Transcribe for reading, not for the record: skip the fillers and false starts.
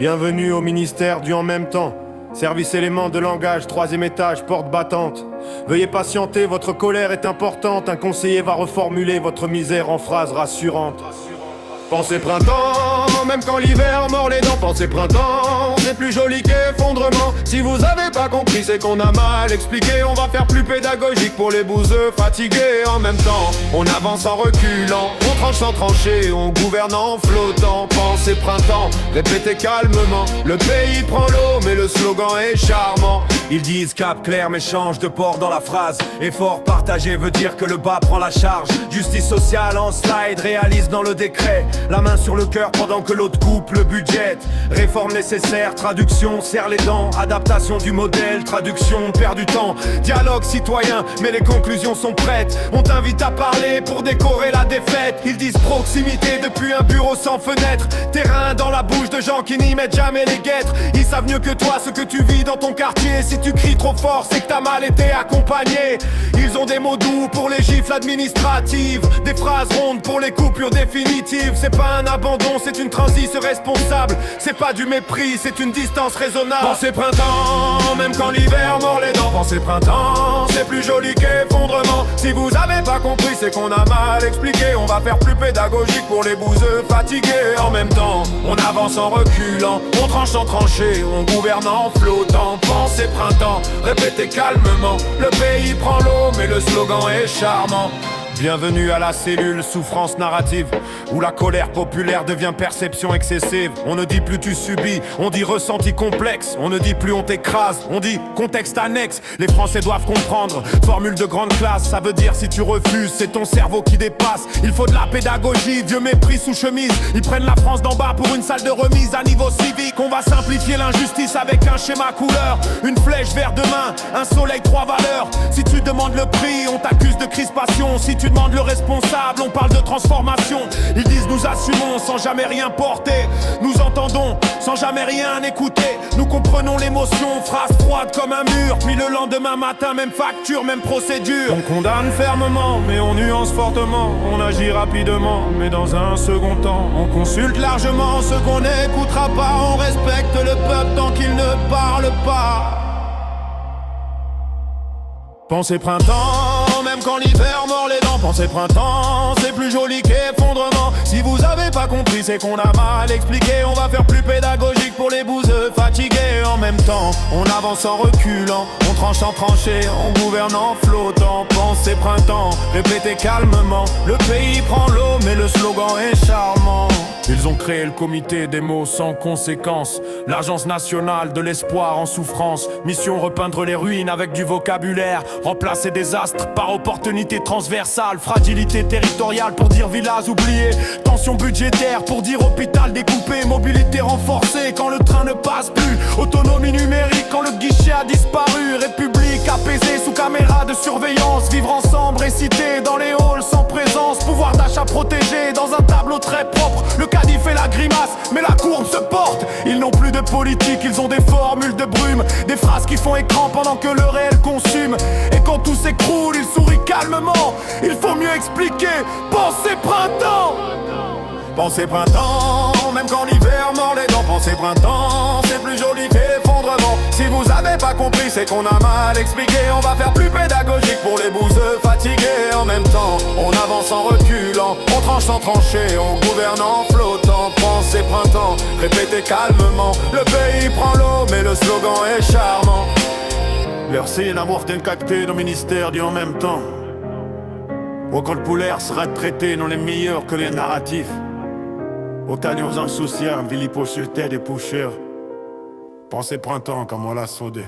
Bienvenue au ministère du en même temps. Service élément de langage, 3e étage, porte battante. Veuillez patienter, votre colère est importante. Un conseiller va reformuler votre misère en phrases rassurantes. Pensez printemps, même quand l'hiver mord les dents. Pensez printemps, c'est plus joli qu'effondrement. Si vous avez pas compris, c'est qu'on a mal expliqué. On va faire plus pédagogique pour les bouseux fatigués. En même temps, on avance en reculant, on tranche sans trancher, on gouverne en flottant. Pensez printemps, répétez calmement. Le pays prend l'eau, mais le slogan est charmant. Ils disent cap clair mais change de port dans la phrase. Effort partagé veut dire que le bas prend la charge. Justice sociale en slide, réalise dans le décret. La main sur le cœur pendant que l'autre coupe le budget. Réforme nécessaire, traduction, serre les dents. Adaptation du modèle, traduction, perd du temps. Dialogue citoyen, mais les conclusions sont prêtes. On t'invite à parler pour décorer la défaite. Ils disent proximité depuis un bureau sans fenêtre. Terrain dans la bouche de gens qui n'y mettent jamais les guêtres. Ils savent mieux que toi ce que tu vis dans ton quartier. Si tu cries trop fort, c'est que t'as mal été accompagné. Ils ont des mots doux pour les gifles administratives, des phrases rondes pour les coupures définitives. C'est pas un abandon, c'est une transition responsable. C'est pas du mépris, c'est une distance raisonnable. Pensez printemps, même quand l'hiver mord les dents. Pensez printemps, c'est plus joli qu'effondrement. Si vous avez pas compris, c'est qu'on a mal expliqué. On va faire plus pédagogique pour les bouseux fatigués. En même temps, on avance en reculant, on tranche sans trancher, on gouverne en flottant. Pensez printemps, répétez calmement. Le pays prend l'eau, mais le slogan est charmant. Bienvenue à la cellule souffrance narrative, où la colère populaire devient perception excessive. On ne dit plus tu subis, on dit ressenti complexe. On ne dit plus on t'écrase, on dit contexte annexe. Les Français doivent comprendre, formule de grande classe. Ça veut dire si tu refuses, c'est ton cerveau qui dépasse. Il faut de la pédagogie, vieux mépris sous chemise. Ils prennent la France d'en bas pour une salle de remise à niveau civique. On va simplifier l'injustice avec un schéma couleur. Une flèche vers demain, un soleil, 3 valeurs. Si tu demandes le prix, on t'accuse de crispation. Si tu demandes le responsable, on parle de transformation. Ils disent nous assumons sans jamais rien porter. Nous entendons sans jamais rien écouter. Nous comprenons l'émotion, phrase froide comme un mur. Puis le lendemain matin, même facture, même procédure. On condamne fermement, mais on nuance fortement. On agit rapidement, mais dans un second temps. On consulte largement ce qu'on n'écoutera pas. On respecte le peuple tant qu'il ne parle pas. Pensez printemps, même quand l'hiver mord les dents. Pensez printemps, c'est plus joli qu'effondrement. Si vous avez pas compris, c'est qu'on a mal expliqué. On va faire plus pédagogique pour les bouseux fatigués. En même temps, on avance en reculant, on tranche sans trancher, on gouverne en flottant. Pensez printemps, répétez calmement. Le pays prend l'eau, mais le slogan est charmant. Ils ont créé le comité des mots sans conséquence, l'agence nationale de l'espoir en souffrance. Mission repeindre les ruines avec du vocabulaire, remplacer désastre par opportunité transversale. Fragilité territoriale pour dire village oublié, tension budgétaire pour dire hôpital découpé. Mobilité renforcée quand le train ne passe plus, autonomie numérique quand le guichet a disparu. République apaisée sous caméra de surveillance, vivre ensemble récité dans les halls sans présence. Pouvoir d'achat protégé dans un tableau très propre. Le caddie fait la grimace, mais la courbe se porte. Ils n'ont plus de politique, ils ont des formules de brume, des phrases qui font écran pendant que le réel consume. Et quand tout s'écroule, ils sourient calmement. Il faut mieux expliquer, pensez printemps. Pensez printemps, même quand l'hiver mord les dents. Pensez printemps, c'est plus joli qu'effondrement. Si vous avez pas compris, c'est qu'on a mal expliqué. On va faire plus pédagogique pour les bouseux fatigués. En même temps, on avance en reculant, on tranche sans trancher, on gouverne en flottant. Pensez printemps, répétez calmement. Le pays prend l'eau, mais le slogan est charmant. Merci d'avoir cacté nos ministères du en même temps. Au col poulaire sera traité non les meilleurs que les narratifs. Autant insouciants, vilipo sur terre des poucheurs. Pensez printemps comme on l'a soudé.